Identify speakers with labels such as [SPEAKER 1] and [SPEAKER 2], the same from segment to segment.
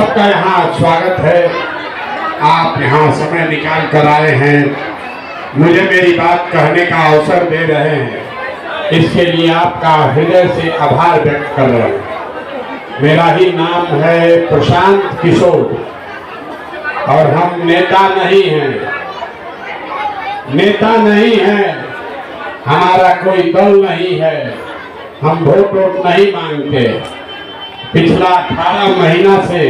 [SPEAKER 1] सबका यहाँ स्वागत है। आप यहाँ समय निकाल कर आए हैं, मुझे मेरी बात कहने का अवसर दे रहे हैं, इसके लिए आपका हृदय से आभार व्यक्त कर रहे हैं। मेरा ही नाम है प्रशांत किशोर और हम नेता नहीं हैं, हमारा कोई दल नहीं है, हम वोट नहीं मांगते। पिछला 18 महीना से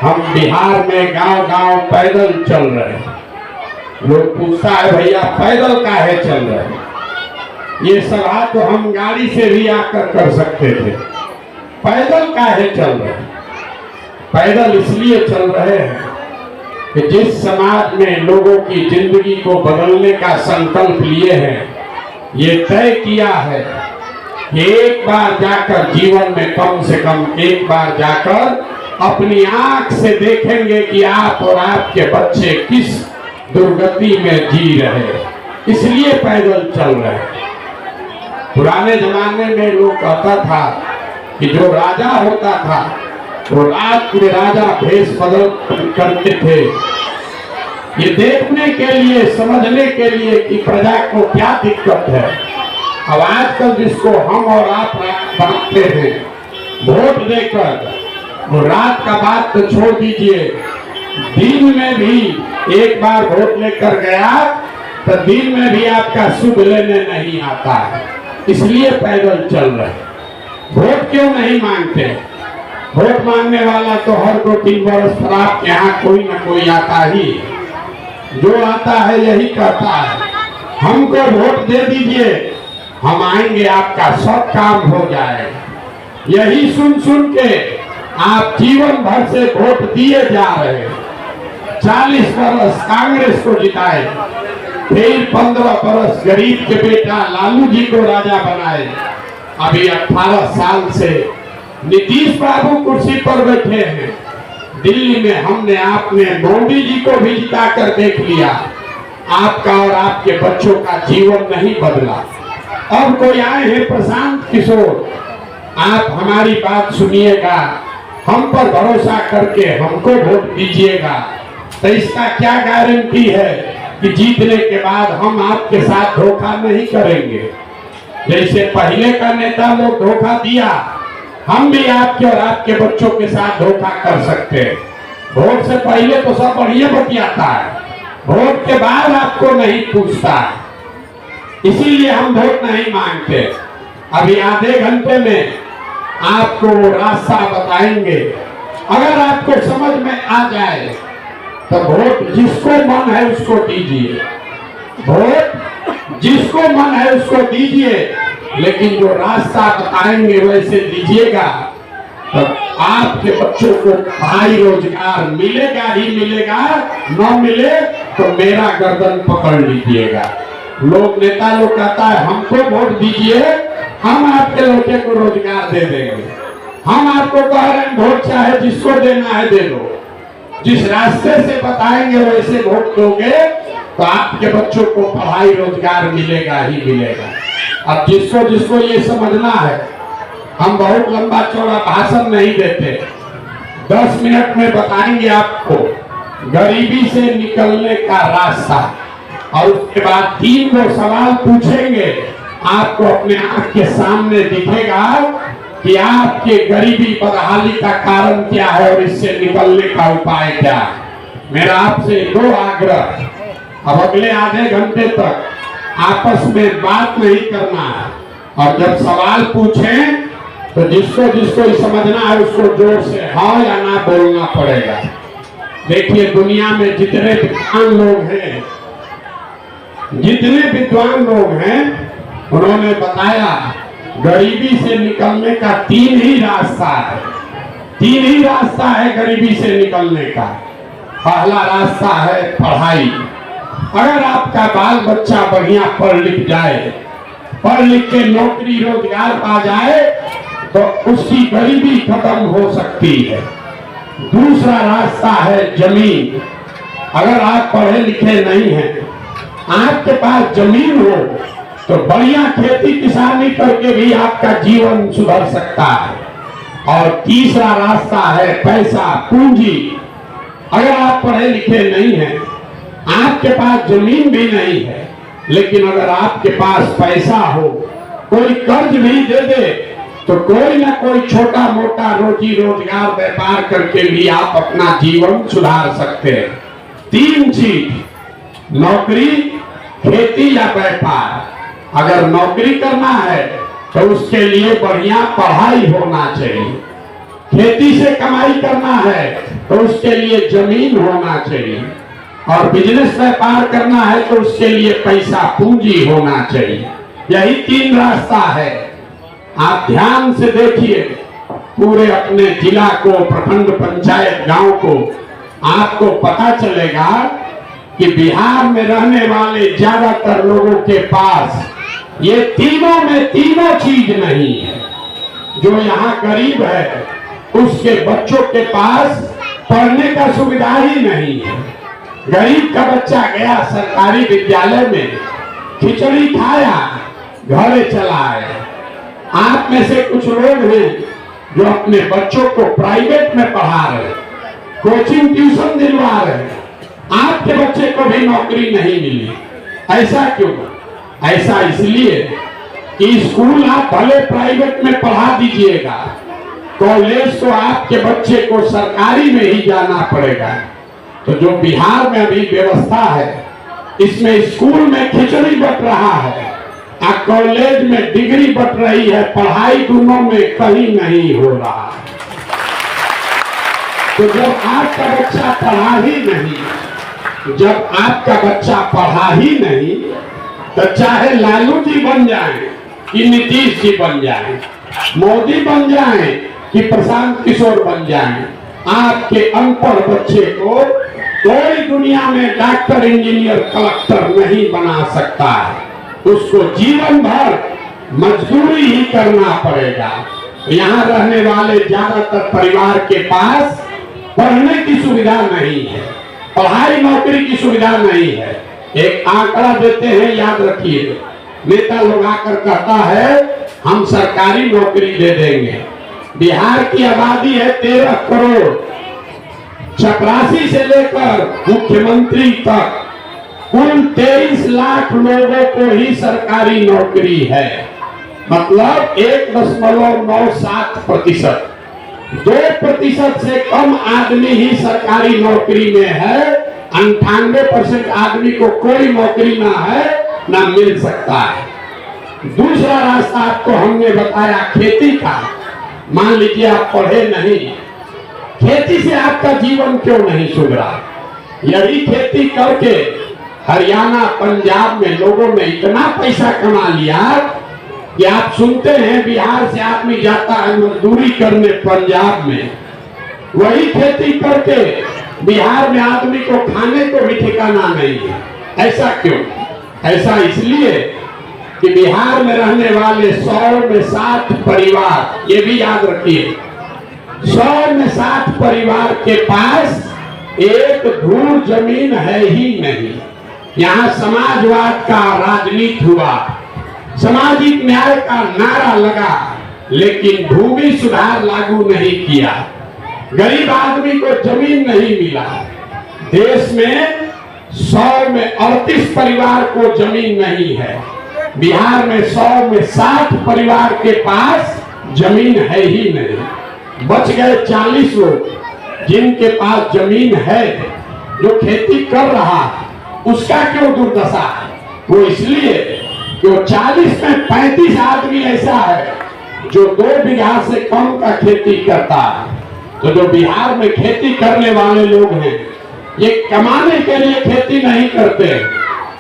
[SPEAKER 1] हम बिहार में गांव-गांव पैदल चल रहे हैं। लोग पूछता है भैया पैदल काहे चल रहे हैं? ये सवाल तो हम गाड़ी से भी आकर कर सकते थे। पैदल काहे चल रहे हैं? पैदल इसलिए चल रहे हैं कि जिस समाज में लोगों की जिंदगी को बदलने का संकल्प लिए हैं, ये तय किया है कि एक बार जाकर जीवन में कम से कम एक बार जाकर अपनी आंख से देखेंगे कि आप और आपके बच्चे किस दुर्गति में जी रहे, इसलिए पैदल चल रहे हैं। पुराने जमाने में लोग कहता था कि जो राजा होता था वो रात में राजा भेष बदल करते थे, ये देखने के लिए, समझने के लिए कि प्रजा को क्या दिक्कत है। अब आजकल जिसको हम और आप बांटते हैं वोट देकर, वो रात का बात तो छोड़ दीजिए, दिन में भी एक बार वोट लेकर गया तो दिन में भी आपका शुभ लेने नहीं आता है, इसलिए पैदल चल रहे। वोट क्यों नहीं मांगते? वोट मांगने वाला तो हर 2-3 वर्ष पर आपके यहाँ कोई ना कोई आता ही, जो आता है यही कहता है हमको वोट दे दीजिए, हम आएंगे, आपका सब काम हो जाएगा। यही सुन सुन के आप जीवन भर से वोट दिए जा रहे हैं। 40 बरस कांग्रेस को जिताए, फिर 15 बरस गरीब के बेटा लालू जी को राजा बनाए, अभी 18 साल से नीतीश बाबू कुर्सी पर बैठे हैं। दिल्ली में हमने आपने मोदी जी को भी जिताकर देख लिया, आपका और आपके बच्चों का जीवन नहीं बदला। अब कोई आए हैं प्रशांत किशोर, आप हमारी बात सुनिएगा, हम पर भरोसा करके हमको वोट दीजिएगा, तो इसका क्या गारंटी है कि जीतने के बाद हम आपके साथ धोखा नहीं करेंगे। जैसे पहले का नेता लोग धोखा दिया, हम भी आपके और आपके बच्चों के साथ धोखा कर सकते हैं। वोट से पहले तो सब बढ़िया बतियाता है, वोट के बाद आपको नहीं पूछता है, इसीलिए हम वोट नहीं मांगते। अभी आधे घंटे में आपको रास्ता बताएंगे, अगर आपको समझ में आ जाए तो वोट जिसको मन है उसको दीजिए, वोट जिसको मन है उसको दीजिए, लेकिन जो रास्ता बताएंगे वैसे दीजिएगा, तो आपके बच्चों को पढ़ाई रोजगार मिलेगा ही मिलेगा, न मिले तो मेरा गर्दन पकड़ लीजिएगा। लोग नेता लोग कहता है हमको वोट दीजिए, हम आपके लड़के को रोजगार दे देंगे। हम आपको कह रहे हैं वोट चाहे जिसको देना है दे दो, जिस रास्ते से बताएंगे वैसे वोट दोगे तो आपके बच्चों को पढ़ाई रोजगार मिलेगा ही मिलेगा। अब जिसको जिसको ये समझना है, हम बहुत लंबा चौड़ा भाषण नहीं देते, 10 मिनट में बताएंगे आपको गरीबी से निकलने का रास्ता, और उसके बाद 3 सवाल पूछेंगे, आपको अपने आंख के सामने दिखेगा कि आपके गरीबी बदहाली का कारण क्या है और इससे निकलने का उपाय क्या है। मेरा आपसे 2 आग्रह, अब अगले आधे घंटे तक आपस में बात नहीं करना है, और जब सवाल पूछें तो जिसको जिसको समझना है उसको जोर से हाँ या ना बोलना पड़ेगा। देखिए दुनिया में जितने विद्वान लोग हैं उन्होंने बताया गरीबी से निकलने का 3 ही रास्ता है। 3 ही रास्ता है गरीबी से निकलने का। पहला रास्ता है पढ़ाई। अगर आपका बाल बच्चा बढ़िया पढ़ लिख जाए, पढ़ लिख के नौकरी रोजगार पा जाए, तो उसकी गरीबी खत्म हो सकती है। दूसरा रास्ता है जमीन। अगर आप पढ़े लिखे नहीं हैं, आपके पास जमीन हो तो बढ़िया खेती किसानी करके भी आपका जीवन सुधर सकता है। और तीसरा रास्ता है पैसा, पूंजी। अगर आप पढ़े लिखे नहीं हैं, आपके पास जमीन भी नहीं है, लेकिन अगर आपके पास पैसा हो, कोई कर्ज भी दे दे, तो कोई ना कोई छोटा मोटा रोजी रोजगार व्यापार करके भी आप अपना जीवन सुधार सकते हैं। 3 चीज, नौकरी, खेती या व्यापार। अगर नौकरी करना है तो उसके लिए बढ़िया पढ़ाई होना चाहिए। खेती से कमाई करना है तो उसके लिए जमीन होना चाहिए, और बिजनेस व्यापार करना है तो उसके लिए पैसा, पूंजी होना चाहिए। यही 3 रास्ता है। आप ध्यान से देखिए, पूरे अपने जिला को, प्रखंड, पंचायत, गांव को, आपको पता चलेगा कि बिहार में रहने वाले ज्यादातर लोगों के पास ये तीनों में तीनों चीज नहीं है। जो यहाँ गरीब है उसके बच्चों के पास पढ़ने का सुविधा ही नहीं है। गरीब का बच्चा गया सरकारी विद्यालय में, खिचड़ी खाया, घरे चला आया। आप में से कुछ लोग हैं जो अपने बच्चों को प्राइवेट में पढ़ा रहे, कोचिंग ट्यूशन दिलवा रहे, आपके बच्चे को भी नौकरी नहीं मिली। ऐसा क्यों? ऐसा इसलिए कि स्कूल आप भले प्राइवेट में पढ़ा दीजिएगा, कॉलेज तो आपके बच्चे को सरकारी में ही जाना पड़ेगा। तो जो बिहार में अभी व्यवस्था है, इसमें स्कूल में खिचड़ी बट रहा है और कॉलेज में डिग्री बट रही है, पढ़ाई दोनों में कहीं नहीं हो रहा है। तो जब आपका बच्चा पढ़ा ही नहीं, जब आपका बच्चा पढ़ा ही नहीं, तो चाहे लालू जी बन जाएं कि नीतीश जी बन जाएं, मोदी बन जाएं कि प्रशांत किशोर बन जाएं, आपके अनपढ़ बच्चे को कोई दुनिया में डॉक्टर, इंजीनियर, कलेक्टर नहीं बना सकता है। उसको जीवन भर मजदूरी ही करना पड़ेगा। यहाँ रहने वाले ज्यादातर परिवार के पास पढ़ने की सुविधा नहीं है, पढ़ाई नौकरी की सुविधा नहीं है। एक आंकड़ा देते हैं, याद रखिए। नेता लोग आकर कहता है हम सरकारी नौकरी दे देंगे। बिहार की आबादी है 13 करोड़, चपरासी से लेकर मुख्यमंत्री तक कुल 23 लाख लोगों को ही सरकारी नौकरी है। मतलब 1.97%, 2% से कम आदमी ही सरकारी नौकरी में है। 98% आदमी को कोई नौकरी ना है, ना मिल सकता है। दूसरा रास्ता आपको हमने बताया खेती का। मान लीजिए आप पढ़े नहीं, खेती से आपका जीवन क्यों नहीं सुधरा? यही खेती करके हरियाणा, पंजाब में लोगों ने इतना पैसा कमा लिया कि आप सुनते हैं बिहार से आदमी जाता है मजदूरी करने पंजाब में, वही खेती करके बिहार में आदमी को खाने को भी ठिकाना नहीं है। ऐसा क्यों? ऐसा इसलिए कि बिहार में रहने वाले 100 में 60 परिवार, ये भी याद रखिए, 100 में 60 परिवार के पास एक धूर जमीन है ही नहीं। यहाँ समाजवाद का राजनीति हुआ, सामाजिक न्याय का नारा लगा, लेकिन भूमि सुधार लागू नहीं किया। गरीब आदमी को जमीन नहीं मिला। देश में 100 में 38 परिवार को जमीन नहीं है। बिहार में 100 में 60 परिवार के पास जमीन है ही नहीं। बच गए 40 लोग जिनके पास जमीन है, जो खेती कर रहा है। उसका क्यों दुर्दशा है? वो इसलिए कि वो 40 में 35 आदमी ऐसा है जो 2 बीघा से कम का खेती करता है। तो जो बिहार में खेती करने वाले लोग हैं, ये कमाने के लिए खेती नहीं करते,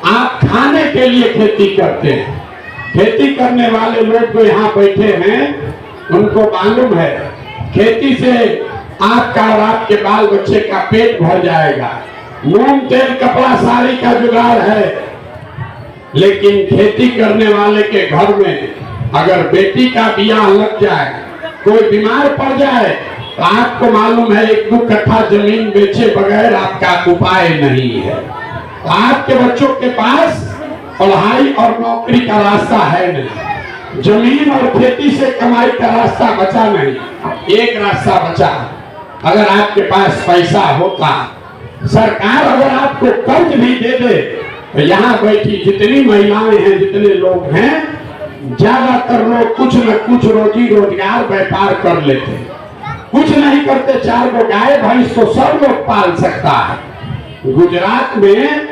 [SPEAKER 1] आप खाने के लिए खेती करते हैं। खेती करने वाले लोग जो यहाँ बैठे हैं, उनको मालूम है खेती से आपका और आपके बाल बच्चे का पेट भर जाएगा। नून, तेल, कपड़ा, साड़ी का जुगाड़ है, लेकिन खेती करने वाले के घर में अगर बेटी का ब्याह लग जाए, कोई बीमार पड़ जाए, तो आपको मालूम है 1-2 कट्ठा जमीन बेचे बगैर आपका उपाय नहीं है। तो आपके बच्चों के पास पढ़ाई और नौकरी का रास्ता है नहीं। जमीन और खेती से कमाई का रास्ता बचा नहीं, एक रास्ता बचा। अगर आपके पास पैसा होता, सरकार अगर आपको कर्ज भी दे दे, तो यहाँ बैठी जितनी महिलाएं हैं, जितने लोग हैं, ज्यादातर लोग कुछ न कुछ रोजी रोजगार व्यापार कर लेते। कुछ नहीं करते, 4 गो गाय भैंस तो सब लोग पाल सकता है। गुजरात में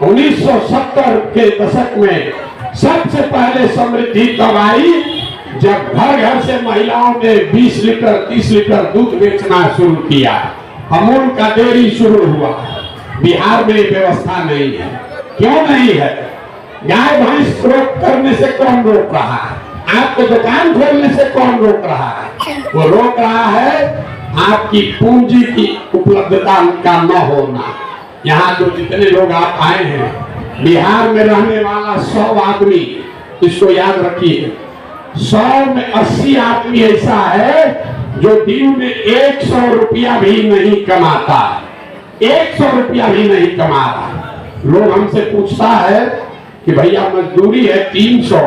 [SPEAKER 1] 1970 के दशक में सबसे पहले समृद्धि तब आई जब घर घर से महिलाओं ने 20 लीटर 30 लीटर दूध बेचना शुरू किया। अमूल का डेयरी शुरू हुआ। बिहार में व्यवस्था नहीं है। क्यों नहीं है? गाय भैंस रोक करने से कौन रोक रहा है? आपको दुकान खोलने से कौन रोक रहा है? वो रोक रहा है आपकी पूंजी की उपलब्धता का न होना। यहाँ जो जितने लोग आप आए हैं, बिहार में रहने वाला 100 आदमी, इसको याद रखिए, 100 में 80 आदमी ऐसा है जो दिन में 100 रुपया भी नहीं कमाता। 100 रुपया भी नहीं कमा रहा। लोग हमसे पूछता है कि भैया मजदूरी है 300,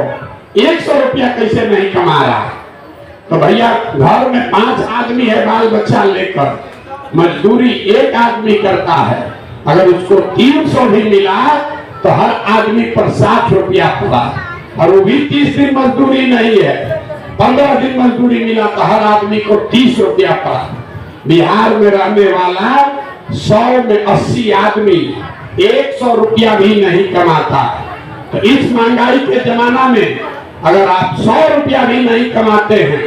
[SPEAKER 1] 100 रुपया कैसे नहीं कमा रहा? तो भैया घर में 5 आदमी है, बाल बच्चा लेकर, मजदूरी एक आदमी करता है। अगर उसको 300 भी मिला तो हर आदमी पर 60 रुपया पड़ा, और वो भी 30 दिन मजदूरी नहीं है, 15 दिन मजदूरी मिला तो हर आदमी को 30 रुपया पड़ा। बिहार में रहने वाला 100 में 80 आदमी 100 रुपया भी नहीं कमाता। तो इस महंगाई के जमाना में अगर आप 100 रुपया भी नहीं कमाते हैं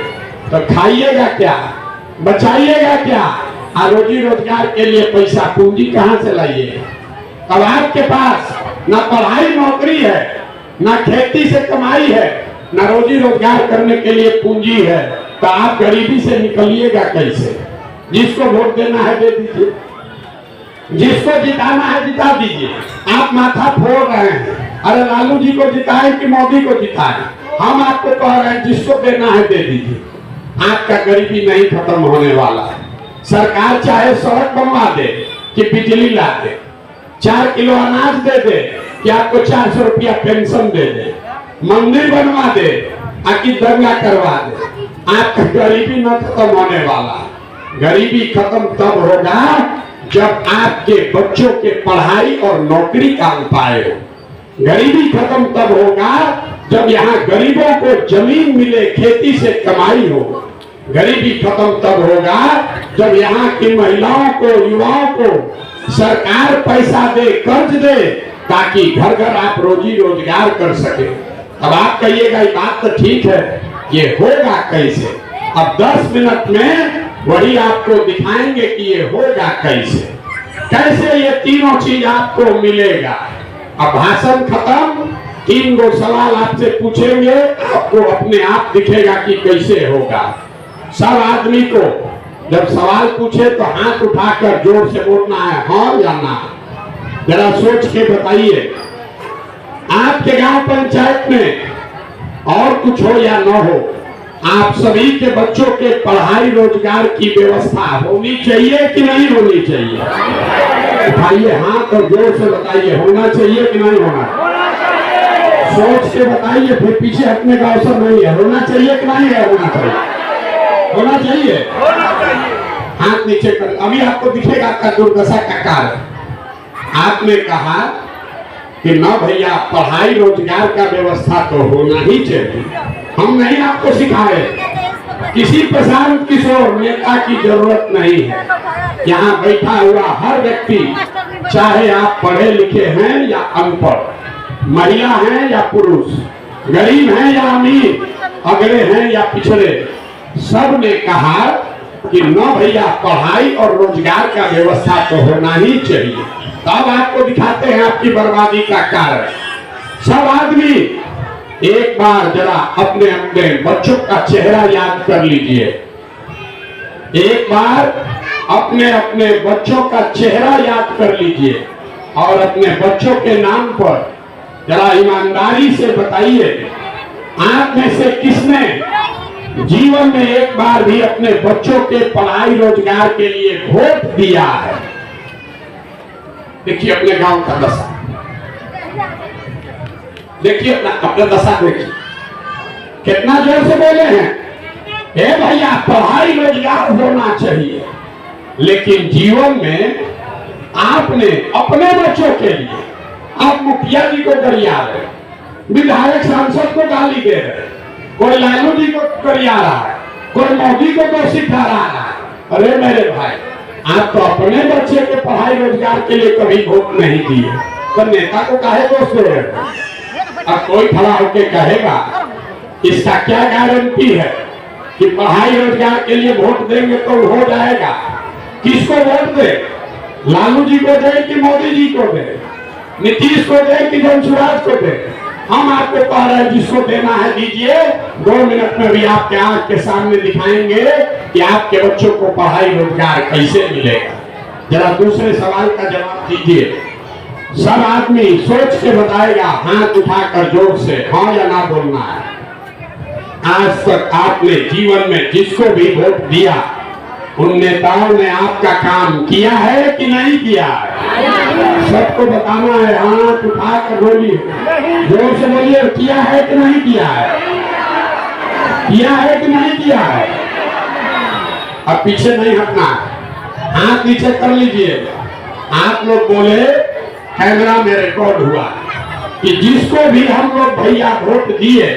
[SPEAKER 1] तो खाइएगा क्या, बचाइएगा क्या? रोजी रोजगार के लिए पैसा पूंजी कहाँ से लाइए? अब आपके पास ना पढ़ाई नौकरी है, ना खेती से कमाई है, ना रोजी रोजगार करने के लिए पूंजी है, तो आप गरीबी से निकलिएगा कैसे? जिसको वोट देना है दे दीजिए, जिसको जिताना है जिता दीजिए। आप माथा फोड़ रहे हैं, अरे लालू जी को जिताए कि मोदी को जिताए? हम आपको कह रहे हैं जिसको देना है दे दीजिए। आपका गरीबी नहीं खत्म होने वाला है। सरकार चाहे सड़क बनवा दे कि बिजली ला दे, 4 किलो अनाज दे दे कि आपको 400 रुपया पेंशन दे दे, मंदिर बनवा दे कि दंगा करवा दे, आपका गरीबी न खत्म होने वाला। गरीबी खत्म तब होगा जब आपके बच्चों के पढ़ाई और नौकरी का उपाय हो। गरीबी खत्म तब होगा जब यहाँ गरीबों को जमीन मिले, खेती से कमाई हो। गरीबी खत्म तब होगा जब यहाँ की महिलाओं को, युवाओं को सरकार पैसा दे, कर्ज दे, ताकि घर घर आप रोजी रोजगार कर सके। अब आप कहिएगा ये बात तो ठीक है, ये होगा कैसे? अब 10 मिनट में वही आपको दिखाएंगे कि ये होगा कैसे, कैसे ये तीनों चीज आपको मिलेगा। अब भाषण खत्म, 3 गो सवाल आपसे पूछेंगे, आपको अपने आप दिखेगा कि कैसे होगा। सब आदमी को जब सवाल पूछे तो हाथ उठाकर जोर से बोलना है, हाँ या ना। जरा सोच के बताइए, आपके गांव पंचायत में और कुछ हो या न हो, आप सभी के बच्चों के पढ़ाई रोजगार की व्यवस्था होनी चाहिए कि नहीं होनी चाहिए? उठाइए हाथ और जोर से बताइए, होना चाहिए कि नहीं होना? सोच के बताइए, फिर पीछे हटने का अवसर नहीं है। होना चाहिए कि नहीं है? होना चाहिए, होना चाहिए। हाथ नीचे कर। अभी आपको दिखेगा आपका दुर्दशा का कारण। आपने कहा कि ना भैया पढ़ाई रोजगार का व्यवस्था तो होना ही चाहिए। हम नहीं आपको सिखाए, किसी प्रशांत किशोर नेता की जरूरत नहीं है। यहाँ बैठा हुआ हर व्यक्ति, चाहे आप पढ़े लिखे हैं या अनपढ़, महिला हैं या पुरुष, गरीब हैं या अमीर, अगड़े हैं या पिछड़े, सब ने कहा कि न भैया पढ़ाई और रोजगार का व्यवस्था तो होना ही चाहिए। तब आपको दिखाते हैं आपकी बर्बादी का कारण। सब आदमी एक बार जरा अपने अपने बच्चों का चेहरा याद कर लीजिए। एक बार अपने अपने बच्चों का चेहरा याद कर लीजिए और अपने बच्चों के नाम पर जरा ईमानदारी से बताइए, आप में से किसने जीवन में एक बार भी अपने बच्चों के पढ़ाई रोजगार के लिए वोट दिया है? देखिए अपने गांव का दशा, देखिए अपना दशा देखिए। कितना जोर से बोले हैं, ए भैया पढ़ाई रोजगार होना चाहिए। लेकिन जीवन में आपने अपने बच्चों के लिए आप मुखिया जी को गरिया रहे, विधायक सांसद को गाली दे रहे, कोई लालू जी को गरिया रहा है, कोई मोदी को दोषी ठहरा रहा है। अरे मेरे भाई, आप तो अपने बच्चे के पढ़ाई रोजगार के लिए कभी वोट नहीं दिए, तो नेता को काहे दोष दे रहे? अब कोई खड़ा होकर कहेगा इसका क्या गारंटी है कि पढ़ाई रोजगार के लिए वोट देंगे तो हो जाएगा? किसको वोट दे? लालू जी को दे कि मोदी जी को दे, नीतीश को दे कि वंशराज को दे? हम आपको कह रहे हैं जिसको देना है दीजिए। 2 मिनट में भी आपके आंख के सामने दिखाएंगे कि आपके बच्चों को पढ़ाई रोजगार कैसे मिलेगा। जरा दूसरे सवाल का जवाब दीजिए। सब आदमी सोच के बताएगा, हाथ उठाकर जोर से हाँ या ना बोलना है। आज तक आपने जीवन में जिसको भी वोट दिया उन नेताओं ने आपका काम किया है कि नहीं किया है? सबको बताना है, हाथ उठाकर बोलिए, जोर से बोलिए, किया है कि नहीं किया है? किया है कि नहीं किया है? अब पीछे नहीं हटना, हाथ नीचे कर लीजिए। आप लोग बोले, कैमरा में रिकॉर्ड हुआ कि जिसको भी हम लोग भैया वोट दिए,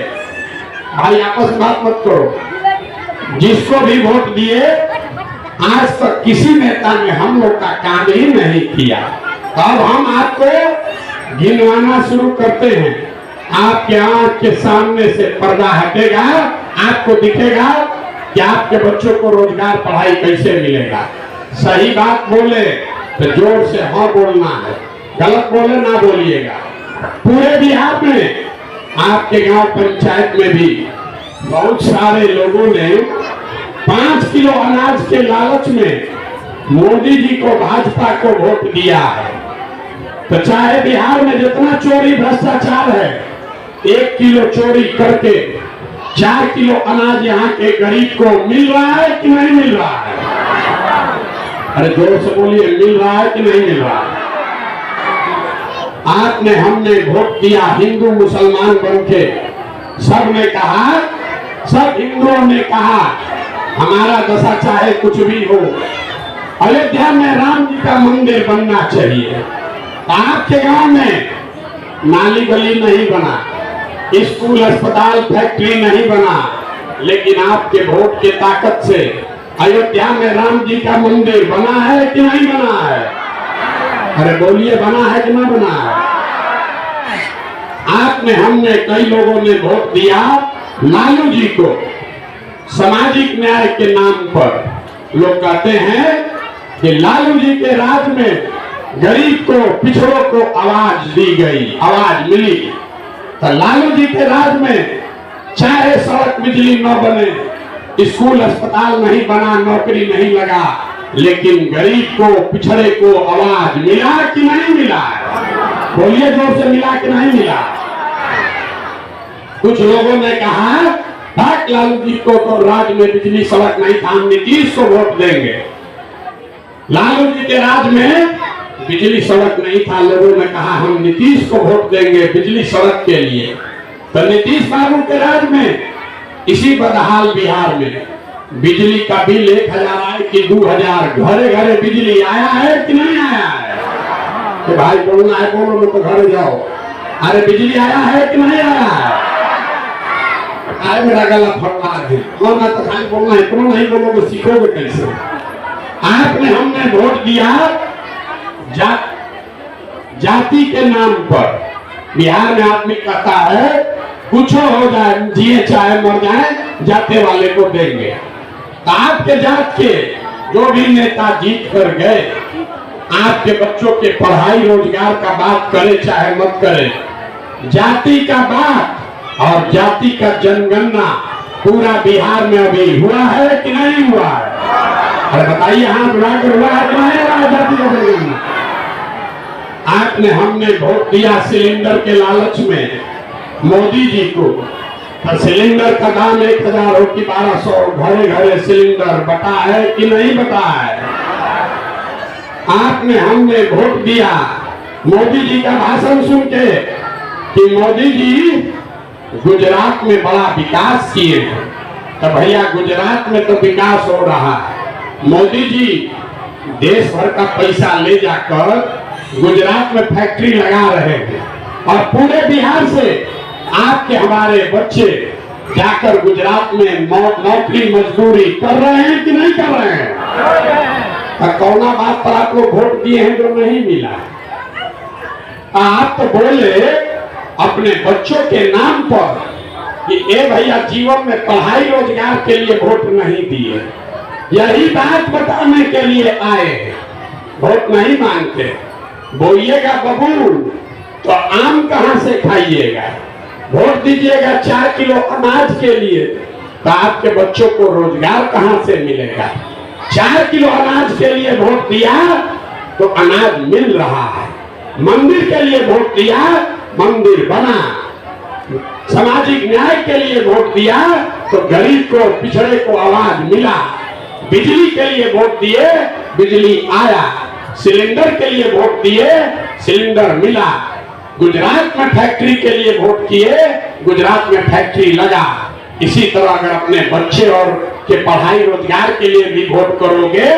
[SPEAKER 1] भाई आपस में बात मत करो, जिसको भी वोट दिए आज तक किसी नेता ने हम लोग का काम ही नहीं किया। अब हम आपको गिनवाना शुरू करते हैं। आपके आंख के सामने से पर्दा हटेगा, आपको दिखेगा कि आपके बच्चों को रोजगार पढ़ाई कैसे मिलेगा। सही बात बोले तो जोर से हाँ बोलना है, गलत बोले ना बोलिएगा। पूरे बिहार में आपके गांव पंचायत में भी बहुत सारे लोगों ने 5 किलो अनाज के लालच में मोदी जी को, भाजपा को वोट दिया है। तो चाहे बिहार में जितना चोरी भ्रष्टाचार है, 1 किलो चोरी करके 4 किलो अनाज यहाँ के गरीब को मिल रहा है कि नहीं मिल रहा है? अरे जोर से बोलिए, मिल रहा है कि नहीं मिल रहा है? आपने हमने वोट दिया हिंदू मुसलमान बनके, सब ने कहा, सब हिंदुओं ने कहा हमारा दशा चाहे कुछ भी हो, अयोध्या में राम जी का मंदिर बनना चाहिए। आपके गांव में नाली गली नहीं बना, स्कूल अस्पताल फैक्ट्री नहीं बना, लेकिन आपके वोट के ताकत से अयोध्या में राम जी का मंदिर बना है कि नहीं बना है? अरे बोलिए, बना है कि नहीं बना है? आपने हमने कई लोगों ने वोट दिया लालू जी को। सामाजिक न्याय के नाम पर लोग कहते हैं कि लालू जी के राज में गरीब को, पिछड़ों को आवाज दी गई, आवाज मिली। तो लालू जी के राज में चाहे सड़क बिजली न बने, स्कूल अस्पताल नहीं बना, नौकरी नहीं लगा, लेकिन गरीब को, पिछड़े को आवाज मिला कि नहीं मिला? बोलिए जोर से, मिला कि नहीं मिला? कुछ लोगों ने कहा लालू जी को तो राज में बिजली सड़क नहीं था, हम नीतीश को वोट देंगे। लालू जी के राज में बिजली सड़क नहीं था, लोगों ने कहा हम नीतीश को वोट देंगे बिजली सड़क के लिए। तो नीतीश बाबू के राज में इसी बदहाल बिहार में बिजली का बिल 1000 आए कि 2000, घरे घरे बिजली आया है कि नहीं आया है? तो भाई बोलना है, बोलो, तो घर जाओ। अरे बिजली आया है कि नहीं आया है? आए मेरा गला फटवा है, ना तो खाली बोलना है, इतना नहीं बोलोगे सीखोगे कैसे? आपने हमने वोट दिया जाति के नाम पर। बिहार में आदमी कहता है कुछ हो जाए, जिए चाहे मर जाए, जाते वाले को देंगे। तो आपके जात के जो भी नेता जीत कर गए, आपके बच्चों के पढ़ाई रोजगार का बात करे चाहे मत करे, जाति का बात और जाति का जनगणना पूरा बिहार में अभी हुआ है कि नहीं हुआ है? अरे बताइए, हाथ उठाकर हुआ है कि नहीं हुआ है जाति का जनगणना? आपने हमने वोट दिया सिलेंडर के लालच में मोदी जी को। तो सिलेंडर का दाम 1000 हो कि 1200, घरे घरे सिलेंडर बटा है कि नहीं बटा है? आपने हमने वोट दिया मोदी जी का भाषण सुन के कि मोदी जी गुजरात में बड़ा विकास किए हैं। तो भैया गुजरात में तो विकास हो रहा है। मोदी जी देश भर का पैसा ले जाकर गुजरात में फैक्ट्री लगा रहे हैं और पूरे बिहार से आपके हमारे बच्चे जाकर गुजरात में नौकरी मजदूरी कर रहे हैं कि नहीं कर रहे हैं? कौना बात पर आप लोग वोट दिए हैं जो नहीं मिला? आप तो बोले अपने बच्चों के नाम पर कि ए भैया जीवन में पढ़ाई रोजगार के लिए वोट नहीं दिए, यही बात बताने के लिए आए हैं। वोट नहीं मांगते, बोइएगा बबूल तो आम कहां से खाइएगा? वोट दीजिएगा 4 किलो अनाज के लिए तो आपके बच्चों को रोजगार कहां से मिलेगा? 4 किलो अनाज के लिए वोट दिया तो अनाज मिल रहा है, मंदिर के लिए वोट दिया मंदिर बना, सामाजिक न्याय के लिए वोट दिया तो गरीब को पिछड़े को आवाज मिला, बिजली के लिए वोट दिए बिजली आया, सिलेंडर के लिए वोट दिए सिलेंडर मिला, गुजरात में फैक्ट्री के लिए वोट किए गुजरात में फैक्ट्री लगा। इसी तरह अगर अपने बच्चे और के पढ़ाई रोजगार के लिए भी वोट करोगे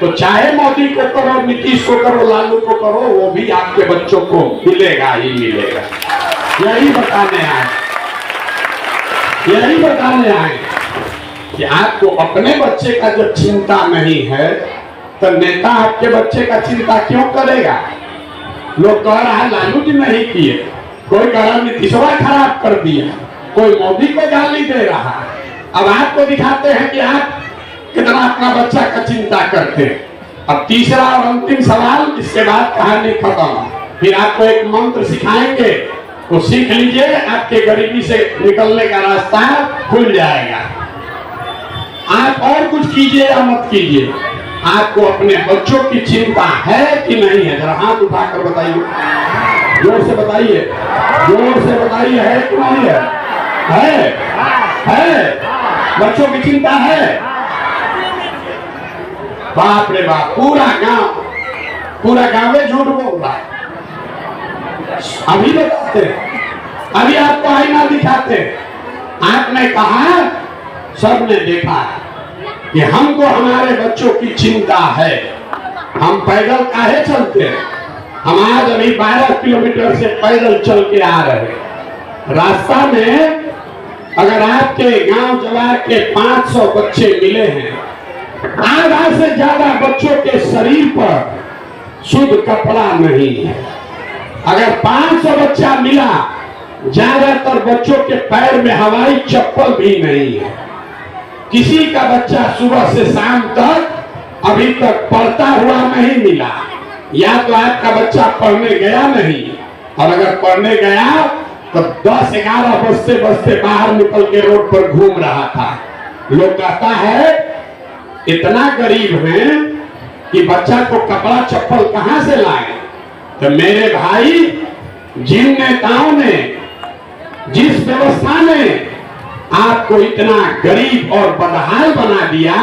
[SPEAKER 1] तो चाहे मोदी को करो, नीतीश को करो, लालू को करो, वो भी आपके बच्चों को मिलेगा ही मिलेगा। यही बताने आए कि आपको अपने बच्चे का जब चिंता नहीं है तो नेता आपके बच्चे का चिंता क्यों करेगा? लोग कह रहा है लालू जी नहीं किए, कोई कह रहा नीतीशवा खराब कर दिया, कोई मोदी को गाली दे रहा है। अब आपको दिखाते हैं कि आप कितना अपना बच्चा का चिंता करते हैं। अब तीसरा और अंतिम सवाल, इसके बाद कहानी खत्म। फिर आपको एक मंत्र सिखाएंगे, वो सीख लीजिए, आपके गरीबी से निकलने का रास्ता खुल जाएगा। आप और कुछ कीजिए या मत कीजिए, आपको अपने बच्चों की चिंता है कि नहीं है? जरा हाथ उठाकर बताइए, जोर से बताइए, जोर से बताइए, है कि नहीं है? है बच्चों की चिंता है? बाप रे बाप, पूरा गांव झूठ बोल रहा है। अभी बताते, अभी आपको आईना दिखाते, आपने कहा सबने देखा कि हमको हमारे बच्चों की चिंता है, हम पैदल काहे चलते हैं? हम आज अभी 12 किलोमीटर से पैदल चल के आ रहे हैं। रास्ता में अगर आपके गांव जवार के 500 बच्चे मिले हैं, आधा से ज्यादा बच्चों के शरीर पर शुद्ध कपड़ा नहीं है। अगर 500 बच्चा मिला, ज्यादातर बच्चों के पैर में हवाई चप्पल भी नहीं है। किसी का बच्चा सुबह से शाम तक अभी तक पढ़ता हुआ नहीं मिला, या तो आपका बच्चा पढ़ने गया नहीं, और अगर पढ़ने गया तो 10-11 बजते बाहर निकल के रोड पर घूम रहा था। लोग कहता है इतना गरीब है कि बच्चा को कपड़ा चप्पल कहां से लाए? तो मेरे भाई, जिन नेताओं ने, जिस व्यवस्था ने आपको इतना गरीब और बदहाल बना दिया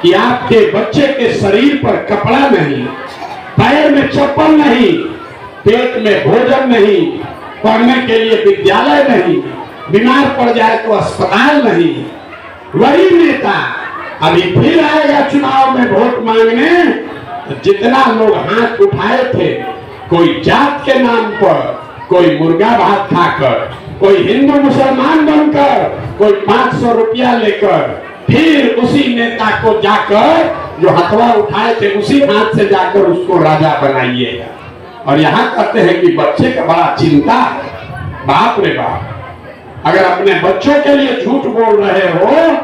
[SPEAKER 1] कि आपके बच्चे के शरीर पर कपड़ा नहीं, पैर में चप्पल नहीं, पेट में भोजन नहीं, पढ़ने के लिए विद्यालय नहीं, बीमार पड़ जाए तो अस्पताल नहीं, वही नेता अभी फिर आएगा चुनाव में वोट मांगने। तो जितना लोग हाथ उठाए थे, कोई जात के नाम पर, कोई मुर्गा भात खाकर, कोई हिंदू मुसलमान बनकर, कोई 500 रुपया लेकर, फिर उसी नेता को जाकर जो हथवा उठाए थे उसी हाथ से जाकर उसको राजा बनाइएगा। और यहाँ कहते हैं कि बच्चे का बड़ा चिंता है। बाप रे बाप, अगर अपने बच्चों के लिए झूठ बोल रहे हो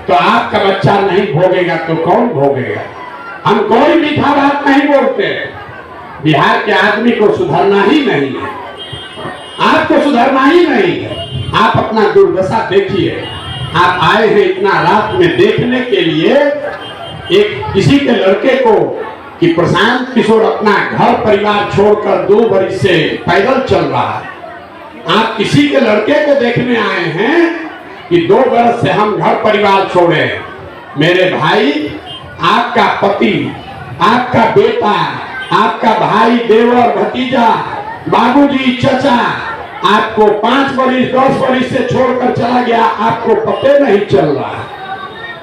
[SPEAKER 1] तो आपका बच्चा नहीं भोगेगा तो कौन भोगेगा? हम कोई मीठा बात नहीं बोलते। बिहार के आदमी को सुधरना ही नहीं है, आपको सुधरना ही नहीं है। आप अपना दुर्दशा देखिए। आप आए हैं इतना रात में देखने के लिए एक किसी के लड़के को कि प्रशांत किशोर अपना घर परिवार छोड़कर 2 बरस से पैदल चल रहा है। आप किसी के लड़के को देखने आए हैं कि 2 बरस से हम घर परिवार छोड़े। मेरे भाई, आपका पति, आपका बेटा, आपका भाई, देवर, भतीजा, बाबूजी, चचा, आपको 5 बरिस 10 बरिस से छोड़कर चला गया, आपको पते नहीं चल रहा।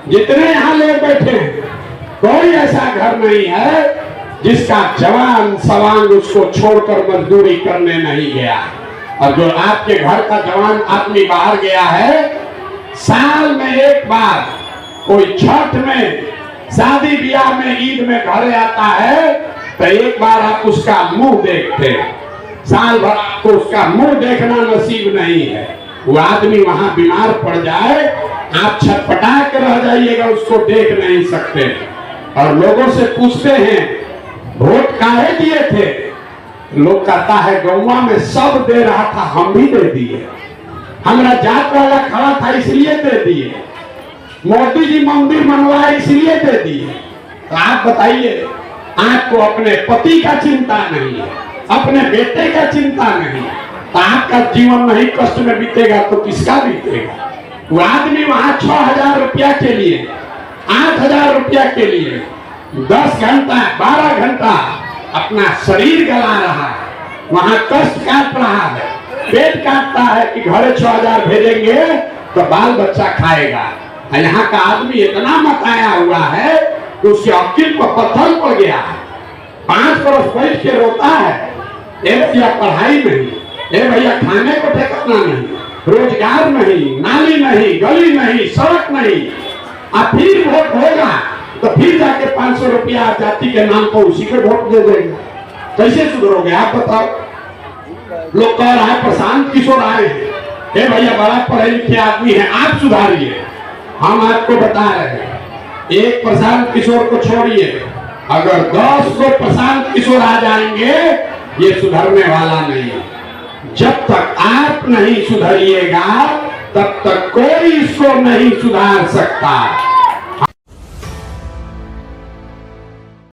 [SPEAKER 1] जितने यहाँ लोग बैठे हैं, कोई ऐसा घर नहीं है जिसका जवान सवांग उसको छोड़कर मजदूरी करने नहीं गया। और जो आपके घर का जवान आदमी बाहर गया है, साल में एक बार कोई छठ में, शादी ब्याह में, ईद में घर आता है, तो एक बार आप उसका मुंह देखते हैं। साल भर आपको उसका मुंह देखना नसीब नहीं है। वो आदमी वहां बीमार पड़ जाए, आप छटपटा के रह जाइएगा, उसको देख नहीं सकते। और लोगों से पूछते हैं वोट काहे दिए थे, लोग कहता है गौवा में सब दे रहा था, हम भी दे दिए। हमारा जात वाला खड़ा था इसलिए दे दिए। मोदी जी मंदिर बनवाए इसलिए दे दिए। तो आप बताइए, आपको अपने पति का चिंता नहीं है, अपने बेटे का चिंता नहीं, तो आपका जीवन नहीं कष्ट में बीतेगा तो किसका बीतेगा। वो आदमी वहां 6,000 रुपया के लिए, 8,000 रुपया के लिए 10 घंटा 12 घंटा अपना शरीर गला रहा है, वहां कष्ट काट रहा है, पेट काटता है कि घरे 6,000 भेजेंगे तो बाल बच्चा खाएगा। यहाँ का आदमी इतना मताया हुआ है कि उसके अकील पर पत्थर पड़ गया है। 5 बरस बैठ के रोता है, ए भैया पढ़ाई नहीं, ए भैया खाने को ठिकाना नहीं, रोजगार नहीं, नाली नहीं, गली नहीं, सड़क नहीं। अब फिर वोट होगा तो फिर जाके 500 रुपया जाति के नाम पर उसी को वोट दे देंगे। कैसे सुधरोगे आप बताओ। लोग कह रहा है प्रशांत किशोर आए हैं, हे भैया बड़ा पढ़े लिखे आदमी है, आप सुधारिए। हम आपको बता रहे हैं, एक प्रशांत किशोर को छोड़िए, अगर 10 को प्रशांत किशोर आ जाएंगे, ये सुधरने वाला नहीं। जब तक आप नहीं सुधरिएगा तब तक कोई इसको नहीं सुधार सकता।